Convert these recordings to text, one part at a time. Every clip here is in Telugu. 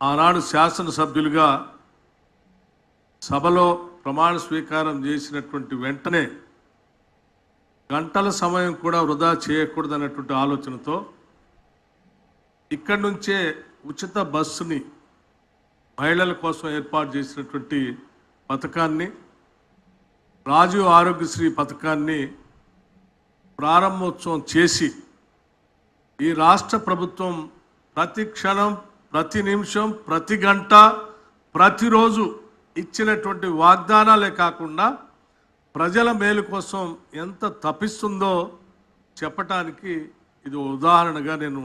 ఆనాడు శాసనసభ్యులుగా సభలో ప్రమాణ స్వీకారం చేసినటువంటి వెంటనే గంటల సమయం కూడా వృధా చేయకూడదన్నటువంటి ఆలోచనతో ఇక్కడి నుంచే ఉచిత బస్సుని మహిళల కోసం ఏర్పాటు చేసినటువంటి పథకాన్ని రాజీవ్ ఆరోగ్యశ్రీ పథకాన్ని ప్రారంభోత్సవం చేసి ఈ రాష్ట్ర ప్రభుత్వం ప్రతి క్షణం ప్రతి నిమిషం ప్రతి గంట ప్రతిరోజు ఇచ్చినటువంటి వాగ్దానాలే కాకుండా ప్రజల మేలు కోసం ఎంత తప్పిస్తుందో చెప్పటానికి ఇది ఉదాహరణగా నేను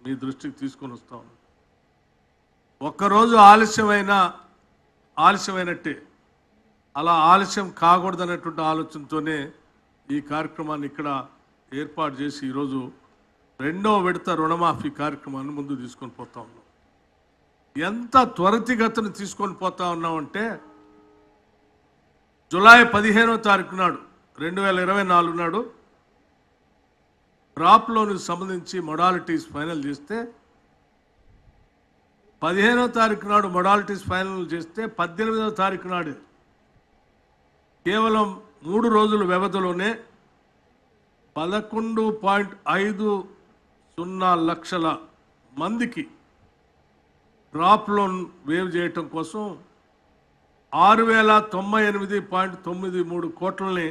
మీ దృష్టికి తీసుకొని వస్తాను. ఒక్కరోజు ఆలస్యమైనట్టే, అలా ఆలస్యం కాకూడదనేటువంటి ఆలోచనతోనే ఈ కార్యక్రమాన్ని ఇక్కడ ఏర్పాటు చేసి ఈరోజు రెండో విడత రుణమాఫీ కార్యక్రమాన్ని ముందు తీసుకొని పోతా ఉన్నాం. ఎంత త్వరితగతిని తీసుకొని పోతా ఉన్నామంటే జూలై 15వ తారీఖు నాడు 2024 నాడు క్రాప్ లోన్కి సంబంధించి మొడాలిటీస్ ఫైనల్ చేస్తే 15వ తారీఖు నాడు మొడాలిటీస్ ఫైనల్ చేస్తే 18వ తారీఖు నాడు కేవలం 3 రోజుల వ్యవధిలోనే 11.50 లక్షల మందికి క్రాప్ లోన్ వేవ్ చేయటం కోసం 6,098.93 కోట్లని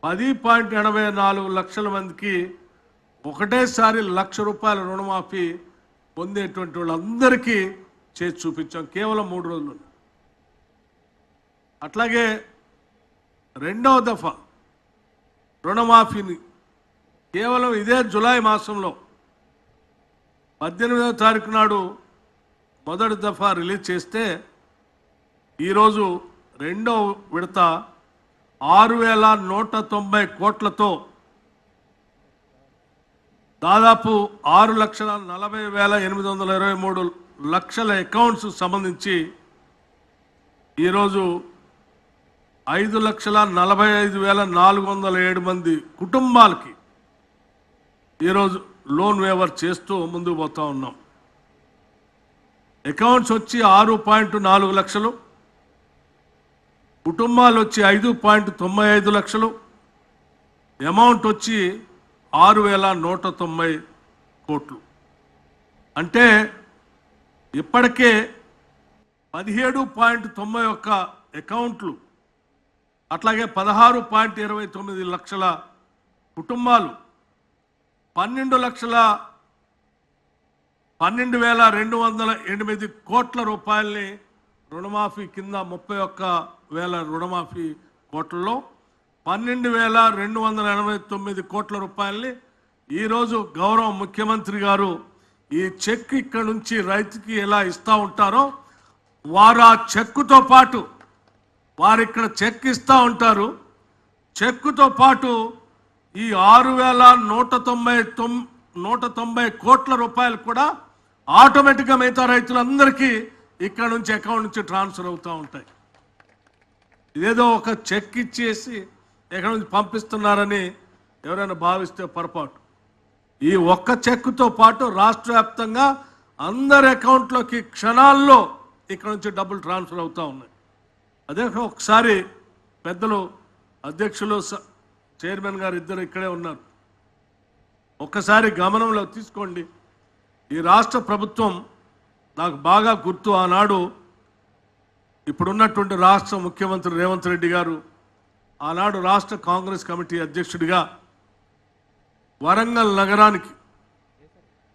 10.84 లక్షల మందికి ఒకటేసారి ₹1,00,000 రుణమాఫీ పొందేటువంటి వాళ్ళందరికీ చేసి చూపించాం కేవలం 3 రోజులు. అట్లాగే రెండవ దఫా రుణమాఫీని కేవలం ఇదే జూలై మాసంలో 18వ తారీఖు నాడు మొదటి దఫా రిలీజ్ చేస్తే ఈరోజు రెండో విడత 6,190 కోట్లతో దాదాపు 6,40,823 లక్షల అకౌంట్స్ సంబంధించి ఈరోజు 5,45,407 మంది కుటుంబాలకి ఈరోజు లోన్ వేవర్ చేస్తూ ముందుకు పోతా ఉన్నాం. అకౌంట్స్ వచ్చి 6.4 లక్షలు, కుటుంబాలు వచ్చి 5.95 లక్షలు, అమౌంట్ వచ్చి 6,190 కోట్లు. అంటే ఇప్పటికే 17.91 అకౌంట్లు, అట్లాగే 16.29 లక్షల కుటుంబాలు 12,208 కోట్ల రూపాయలని రుణమాఫీ కింద 31,000 రుణమాఫీ కోట్లలో 12,289 కోట్ల రూపాయలని ఈరోజు గౌరవ ముఖ్యమంత్రి గారు ఈ చెక్ ఇక్కడ నుంచి రైతుకి ఎలా ఇస్తూ ఉంటారో వారు ఆ చెక్కుతో పాటు వారు ఇక్కడ చెక్ ఇస్తూ ఉంటారు. చెక్కుతో పాటు ఈ 6,190 కోట్ల రూపాయలు కూడా ఆటోమేటిక్గా మిగతా రైతులందరికీ ఇక్కడ నుంచి అకౌంట్ నుంచి ట్రాన్స్ఫర్ అవుతూ ఉంటాయి. ఇదేదో ఒక చెక్ ఇచ్చేసి ఎక్కడి నుంచి పంపిస్తున్నారని ఎవరైనా భావిస్తే పొరపాటు. ఈ ఒక్క చెక్కుతో పాటు రాష్ట్ర వ్యాప్తంగా అందరి అకౌంట్లోకి క్షణాల్లో ఇక్కడ నుంచి డబ్బులు ట్రాన్స్ఫర్ అవుతూ ఉన్నాయి. అదే ఒకసారి పెద్దలు అధ్యక్షులు చైర్మన్ గారు ఇద్దరు ఇక్కడే ఉన్నారు, ఒక్కసారి గమనంలో తీసుకోండి. ఈ రాష్ట్ర ప్రభుత్వం నాకు బాగా గుర్తు, ఆనాడు ఇప్పుడున్నటువంటి రాష్ట్ర ముఖ్యమంత్రి రేవంత్ రెడ్డి గారు ఆనాడు రాష్ట్ర కాంగ్రెస్ కమిటీ అధ్యక్షుడిగా వరంగల్ నగరానికి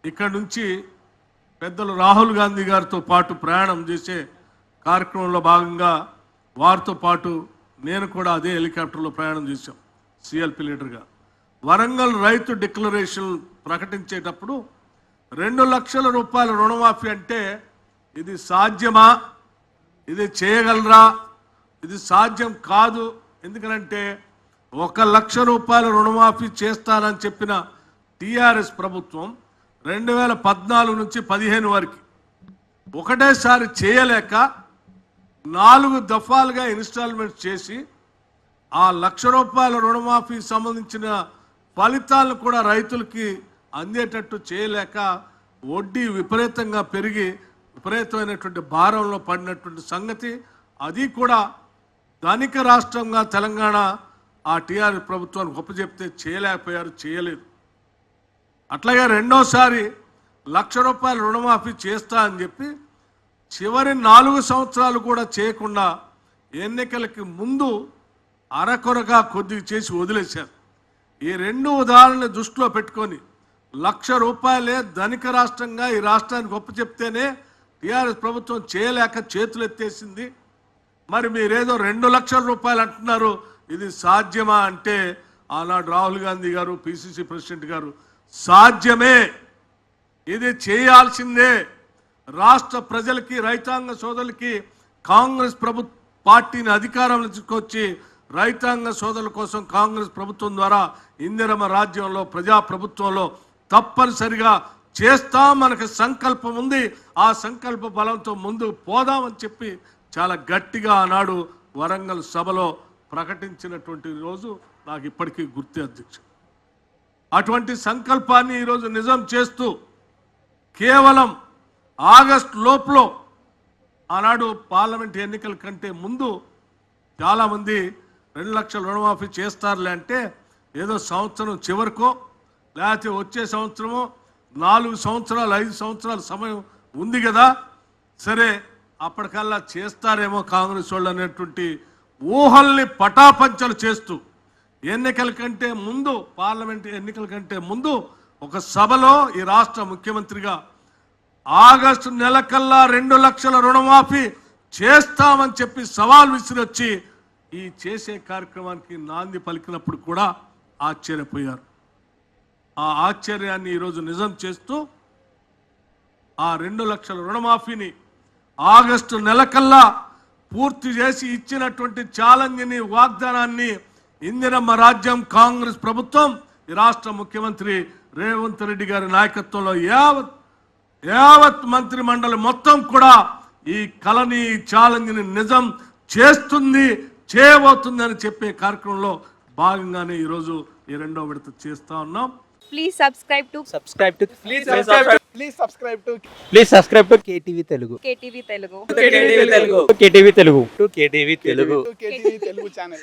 ఇక్కడి నుంచి పెద్దలు రాహుల్ గాంధీ గారితో పాటు ప్రయాణం చేసే కార్యక్రమంలో భాగంగా వారితో పాటు నేను కూడా అదే హెలికాప్టర్లో ప్రయాణం చేశాం సిఎల్పి లీడర్గా. వరంగల్ రైతు డిక్లరేషన్ ప్రకటించేటప్పుడు 2 లక్షల రూపాయల రుణమాఫీ అంటే ఇది సాధ్యమా, ఇది చేయగలరా, ఇది సాధ్యం కాదు. ఎందుకంటే 1,00,000 రూపాయల రుణమాఫీ చేస్తానని చెప్పిన టీఆర్ఎస్ ప్రభుత్వం 2014 నుంచి 15 వరకు ఒకటేసారి చేయలేక 4 దఫాలుగా ఇన్స్టాల్మెంట్స్ చేసి ఆ 1,00,000 రూపాయల రుణమాఫీ సంబంధించిన ఫలితాలను కూడా రైతులకి అందేటట్టు చేయలేక వడ్డీ విపరీతంగా పెరిగి విపరీతమైనటువంటి భారంలో పడినటువంటి సంగతి, అది కూడా ధనిక రాష్ట్రంగా తెలంగాణ ఆ టీఆర్ఎస్ ప్రభుత్వాన్ని ఒప్పచెప్తే చేయలేకపోయారు, చేయలేదు. అట్లాగే రెండోసారి ₹1,00,000 రుణమాఫీ చేస్తా అని చెప్పి చివరి 4 సంవత్సరాలు కూడా చేయకుండా ఎన్నికలకి ముందు అరకొరగా కొద్దిగా చేసి వదిలేశారు. ఈ 2 ఉదాహరణలు దృష్టిలో పెట్టుకొని ₹1,00,000 ధనిక రాష్ట్రంగా ఈ రాష్ట్రానికి ఒప్పచెప్తేనే టీఆర్ఎస్ ప్రభుత్వం చేయలేక చేతులు ఎత్తేసింది. మరి మీరేదో ₹2,00,000 అంటున్నారు, ఇది సాధ్యమా అంటే ఆనాడు రాహుల్ గాంధీ గారు, పిసిసి ప్రెసిడెంట్ గారు సాధ్యమే, ఇది చేయాల్సిందే, రాష్ట్ర ప్రజలకి రైతాంగ సోదరులకి కాంగ్రెస్ పార్టీని అధికారంలో తీసుకొచ్చి రైతాంగ సోదరుల కోసం కాంగ్రెస్ ప్రభుత్వం ద్వారా ఇందిరమ్మ రాజ్యంలో ప్రజాప్రభుత్వంలో తప్పనిసరిగా చేస్తాం, మనకు సంకల్పం ఉంది, ఆ సంకల్ప బలంతో ముందుకు పోదామని చెప్పి చాలా గట్టిగా ఆనాడు వరంగల్ సభలో ప్రకటించినటువంటి రోజు నాకు ఇప్పటికీ గుర్తు అధ్యక్ష. అటువంటి సంకల్పాన్ని ఈరోజు నిజం చేస్తూ కేవలం ఆగస్టు లోపులో ఆనాడు పార్లమెంట్ ఎన్నికల కంటే ముందు చాలామంది 2,00,000 రుణమాఫీ చేస్తారులే అంటే ఏదో సంవత్సరం చివరికో లేకపోతే వచ్చే సంవత్సరమో 4 సంవత్సరాలు 5 సంవత్సరాల సమయం ఉంది కదా, సరే అప్పటికల్లా చేస్తారేమో కాంగ్రెస్ వాళ్ళు అనేటువంటి ఊహల్ని పటాపంచలు చేస్తూ ఎన్నికల కంటే ముందు, పార్లమెంట్ ఎన్నికల కంటే ముందు ఒక సభలో ఈ రాష్ట్ర ముఖ్యమంత్రిగా ఆగస్టు నెలకల్లా 2,00,000 రుణమాఫీ చేస్తామని చెప్పి సవాల్ విసిరొచ్చి ఈ చేసే కార్యక్రమానికి నాంది పలికినప్పుడు కూడా ఆశ్చర్యపోయారు. ఆ ఆశ్చర్యాన్ని ఈరోజు నిజం చేస్తూ ఆ 2,00,000 రుణమాఫీని ఆగస్టు నెలకల్లా పూర్తి చేసి ఇచ్చినటువంటి ఛాలెంజ్ని, వాగ్దానాన్ని ఇందిరమ్మ రాజ్యం కాంగ్రెస్ ప్రభుత్వం ఈ రాష్ట్ర ముఖ్యమంత్రి రేవంత్ రెడ్డి గారి నాయకత్వంలో యావత్ మంత్రి మండలి మొత్తం కూడా ఈ కళని, ఛాలెంజ్ని నిజం చేస్తుంది, చేయబోతుంది అని చెప్పే కార్యక్రమంలో భాగంగానే ఈరోజు ఈ 2వ విడత చేస్తా ఉన్నాం. Please subscribe to KTV Telugu. KTV Telugu. KTV Telugu channel.